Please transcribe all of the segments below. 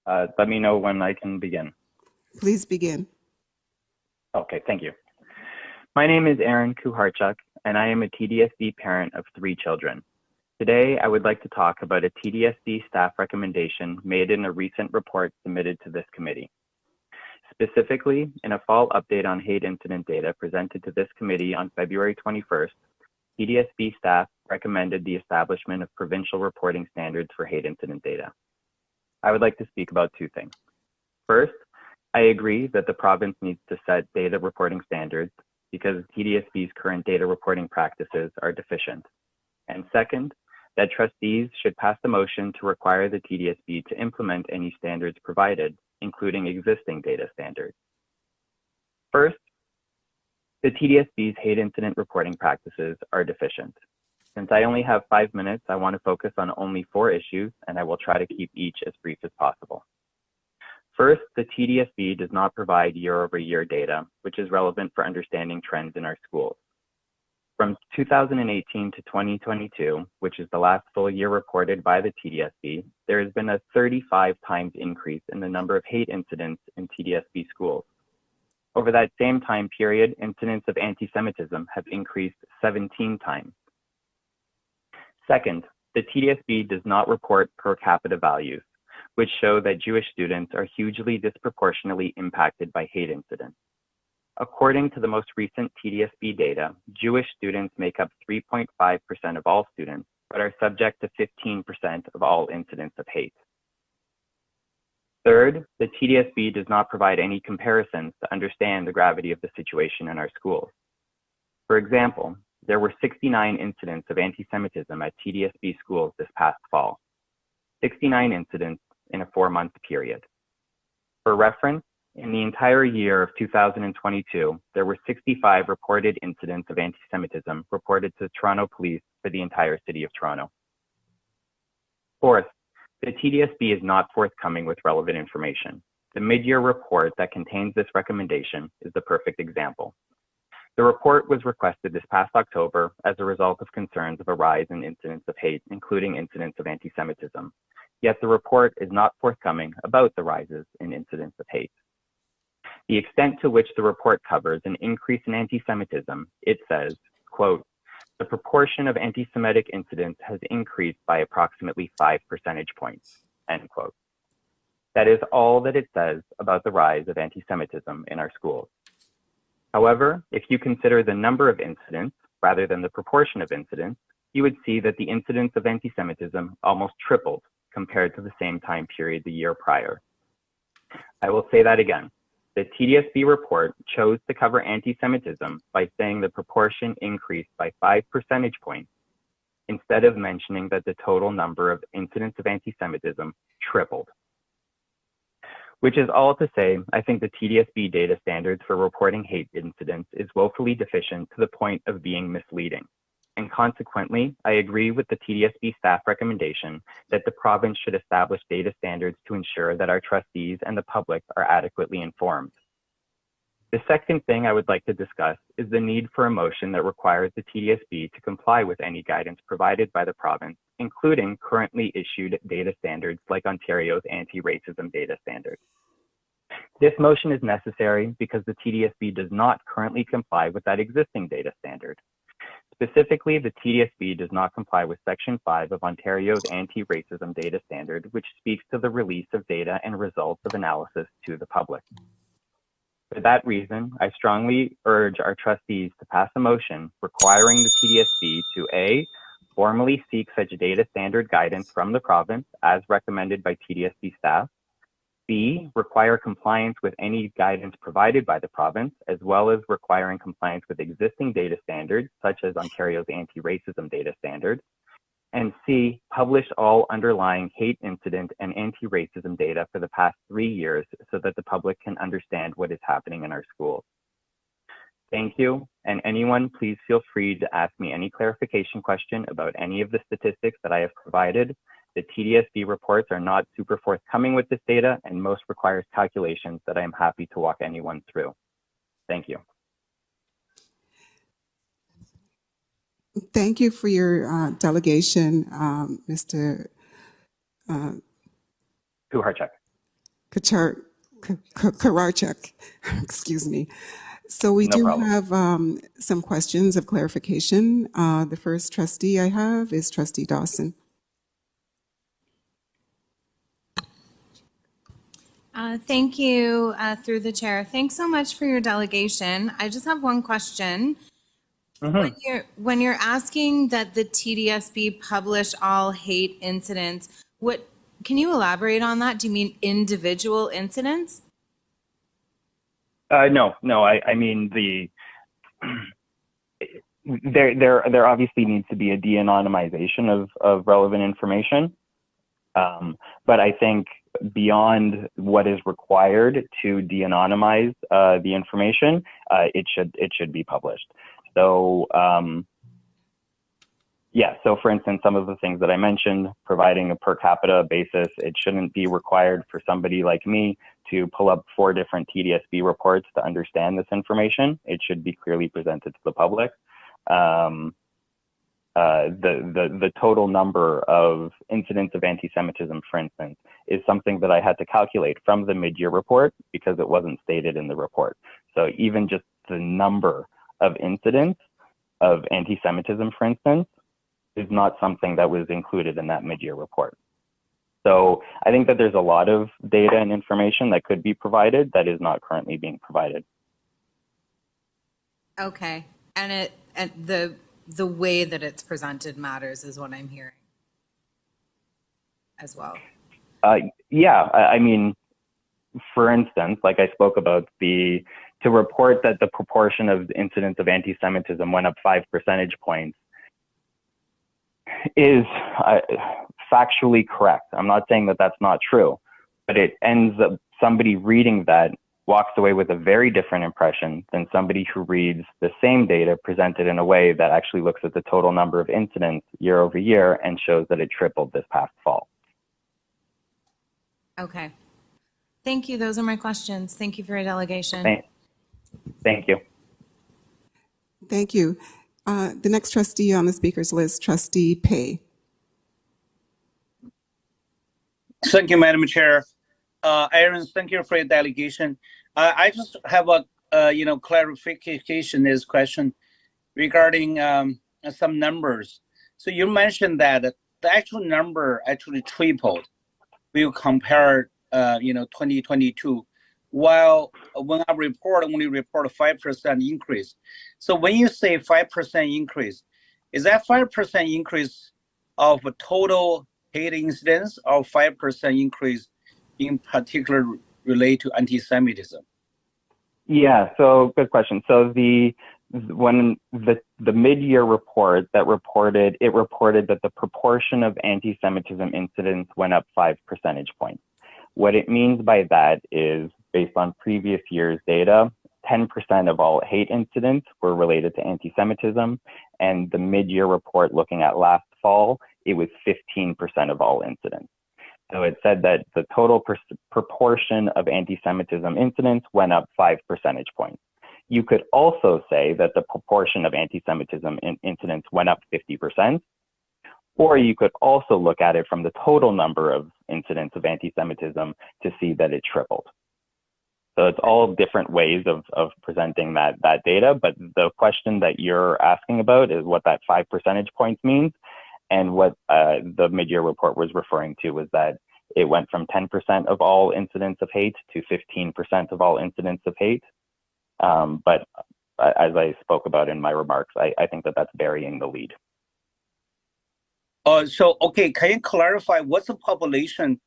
Let me know when I can begin. Please begin. Okay, thank you. My name is Aaron Kuharchuk, and I am a TDSB parent of 3 children. Today, I would like to talk about a TDSB staff recommendation made in a recent report submitted to this committee. Specifically, in a fall update on hate incident data presented to this committee on February 21st, TDSB staff recommended the establishment of provincial reporting standards for hate incident data. I would like to speak about 2 things. First, I agree that the province needs to set data reporting standards because TDSB's current data reporting practices are deficient. And second, that trustees should pass the motion to require the TDSB to implement any standards provided, including existing data standards. First, the TDSB's hate incident reporting practices are deficient. Since I only have 5 minutes, I want to focus on only 4 issues, and I will try to keep each as brief as possible. First, the TDSB does not provide year-over-year data, which is relevant for understanding trends in our schools. From 2018 to 2022, which is the last full year reported by the TDSB, there has been a 35 times increase in the number of hate incidents in TDSB schools. Over that same time period, incidents of anti-Semitism have increased 17 times. Second, the TDSB does not report per capita values, which show that Jewish students are hugely disproportionately impacted by hate incidents. According to the most recent TDSB data, Jewish students make up 3.5% of all students, but are subject to 15% of all incidents of hate. Third, the TDSB does not provide any comparisons to understand the gravity of the situation in our schools. For example, there were 69 incidents of anti-Semitism at TDSB schools this past fall. 69 incidents in a 4-month period. For reference, in the entire year of 2022, there were 65 reported incidents of anti-Semitism reported to Toronto Police for the entire city of Toronto. Fourth, the TDSB is not forthcoming with relevant information. The mid-year report that contains this recommendation is the perfect example. The report was requested this past October as a result of concerns of a rise in incidents of hate, including incidents of anti-Semitism. Yet the report is not forthcoming about the rises in incidents of hate. The extent to which the report covers an increase in anti-Semitism, it says, quote, "The proportion of anti-Semitic incidents has increased by approximately 5 percentage points," end quote. That is all that it says about the rise of anti-Semitism in our schools. However, if you consider the number of incidents rather than the proportion of incidents, you would see that the incidence of anti-Semitism almost tripled compared to the same time period the year prior. I will say that again. The TDSB report chose to cover anti-Semitism by saying the proportion increased by 5 percentage points, instead of mentioning that the total number of incidents of anti-Semitism tripled. Which is all to say, I think the TDSB data standards for reporting hate incidents is woefully deficient to the point of being misleading. And consequently, I agree with the TDSB staff recommendation that the province should establish data standards to ensure that our trustees and the public are adequately informed. The second thing I would like to discuss is the need for a motion that requires the TDSB to comply with any guidance provided by the province, including currently issued data standards like Ontario's anti-racism data standard. This motion is necessary because the TDSB does not currently comply with that existing data standard. Specifically, the TDSB does not comply with Section 5 of Ontario's anti-racism data standard, which speaks to the release of data and results of analysis to the public. For that reason, I strongly urge our trustees to pass a motion requiring the TDSB to A, formally seek such data standard guidance from the province as recommended by TDSB staff, B, require compliance with any guidance provided by the province, as well as requiring compliance with existing data standards, such as Ontario's anti-racism data standard, and C, publish all underlying hate incident and anti-racism data for the past 3 years so that the public can understand what is happening in our schools. Thank you, and anyone please feel free to ask me any clarification question about any of the statistics that I have provided. The TDSB reports are not super forthcoming with this data, and most requires calculations that I am happy to walk anyone through. Thank you. Thank you for your delegation, Mr. Kuharchuk. Kararchuk. Excuse me. So we No do problem. have some questions of clarification. The first trustee I have is Trustee Dawson. Thank you, through the chair. Thanks so much for your delegation. I just have one question. When you're asking that the TDSB publish all hate incidents, what can you elaborate on that? Do you mean individual incidents? No. I mean there obviously needs to be a de-anonymization of relevant information, but I think beyond what is required to de-anonymize the information, it should be published. So yeah, so for instance, some of the things that I mentioned, providing a per capita basis, it shouldn't be required for somebody like me to pull up 4 different TDSB reports to understand this information. It should be clearly presented to the public. The total number of incidents of anti-Semitism, for instance, is something that I had to calculate from the mid-year report because it wasn't stated in the report. So even just the number of incidents of anti-Semitism, for instance, is not something that was included in that mid-year report. So I think that there's a lot of data and information that could be provided that is not currently being provided. Okay, and the way that it's presented matters is what I'm hearing as well. Yeah, I mean, for instance, like I spoke about, to report that the proportion of incidents of anti-Semitism went up 5 percentage points is factually correct. I'm not saying that that's not true, but it ends up somebody reading that walks away with a very different impression than somebody who reads the same data presented in a way that actually looks at the total number of incidents year over year and shows that it tripled this past fall. Okay. Thank you. Those are my questions. Thank you for your delegation. Thank you. Thank you. The next trustee on the speaker's list, Trustee Pei. Thank you, Madam Chair. Aaron, thank you for your delegation. I just have a clarification this question regarding some numbers. So you mentioned that the actual number actually tripled. We compare 2022, while when I report only report a 5% increase. So when you say 5% increase, is that 5% increase of a total hate incidents or 5% increase in particular relate to anti-Semitism? Yeah, so good question. So when the mid-year report that reported that the proportion of anti-Semitism incidents went up 5 percentage points. What it means by that is, based on previous year's data, 10% of all hate incidents were related to anti-Semitism, and the mid-year report looking at last fall, it was 15% of all incidents. So it said that the total proportion of anti-Semitism incidents went up 5 percentage points. You could also say that the proportion of anti-Semitism incidents went up 50%, or you could also look at it from the total number of incidents of anti-Semitism to see that it tripled. So it's all different ways of presenting that data, but the question that you're asking about is what that 5 percentage points means. And what the mid-year report was referring to was that it went from 10% of all incidents of hate to 15% of all incidents of hate. But as I spoke about in my remarks, I think that that's burying the lead. Okay, can you clarify what's the population,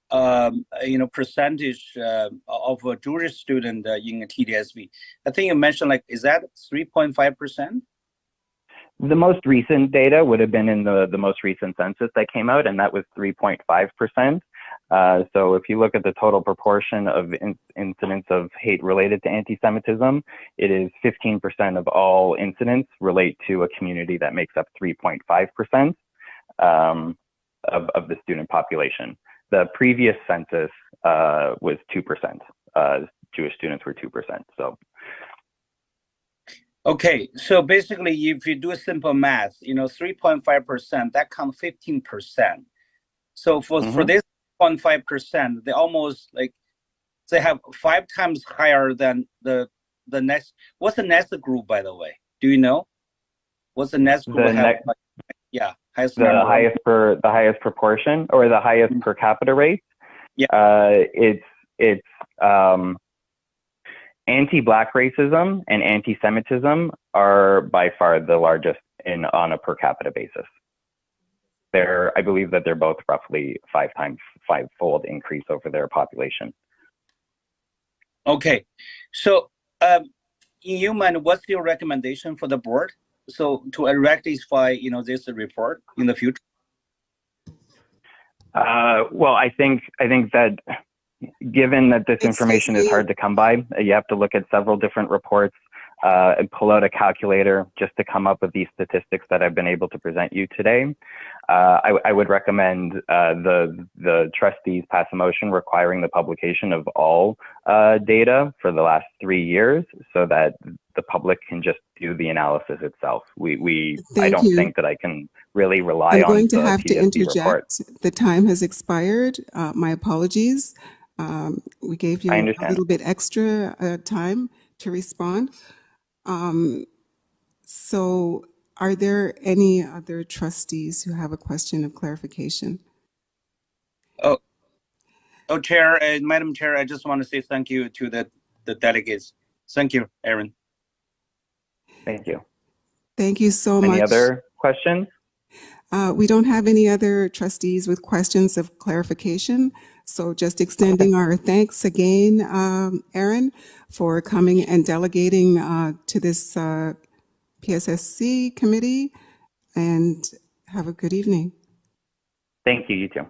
percentage of a Jewish student in a TDSB? I think you mentioned, is that 3.5%? The most recent data would have been in the most recent census that came out, and that was 3.5%. So if you look at the total proportion of incidents of hate related to anti-Semitism, it is 15% of all incidents relate to a community that makes up 3.5% of the student population. The previous census was 2%. Jewish students were 2%. So. Okay, so basically, if you do a simple math, 3.5%, that counts 15%. So for this 0.5%, they almost they have 5 times higher than the next. What's the next group, by the way? Do you know? What's the next group? Highest the number. highest proportion or the highest per capita rate. Yeah. It's anti-Black racism and anti-Semitism are by far the largest on a per capita basis. I believe that they're both roughly five-fold increase over their population. Okay, so in your mind, what's your recommendation for the board? So to rectify, this report in the future. Well, I think that given that this information is hard to come by, you have to look at several different reports and pull out a calculator just to come up with these statistics that I've been able to present you today. I would recommend the trustees pass a motion requiring the publication of all data for the last 3 years so that the public can just do the analysis itself. I don't think that I can really rely on I'm going to have to TDSB interject. report. The time has expired. My apologies. We gave you a little bit extra time to respond. So are there any other trustees who have a question of clarification? Chair and Madam Chair, I just want to say thank you to the delegates. Thank you, Aaron. Thank you. Thank you so much. Any other questions? We don't have any other trustees with questions of clarification. So just extending our thanks again, Aaron, for coming and delegating to this PSSC committee, and have a good evening. Thank you, you too.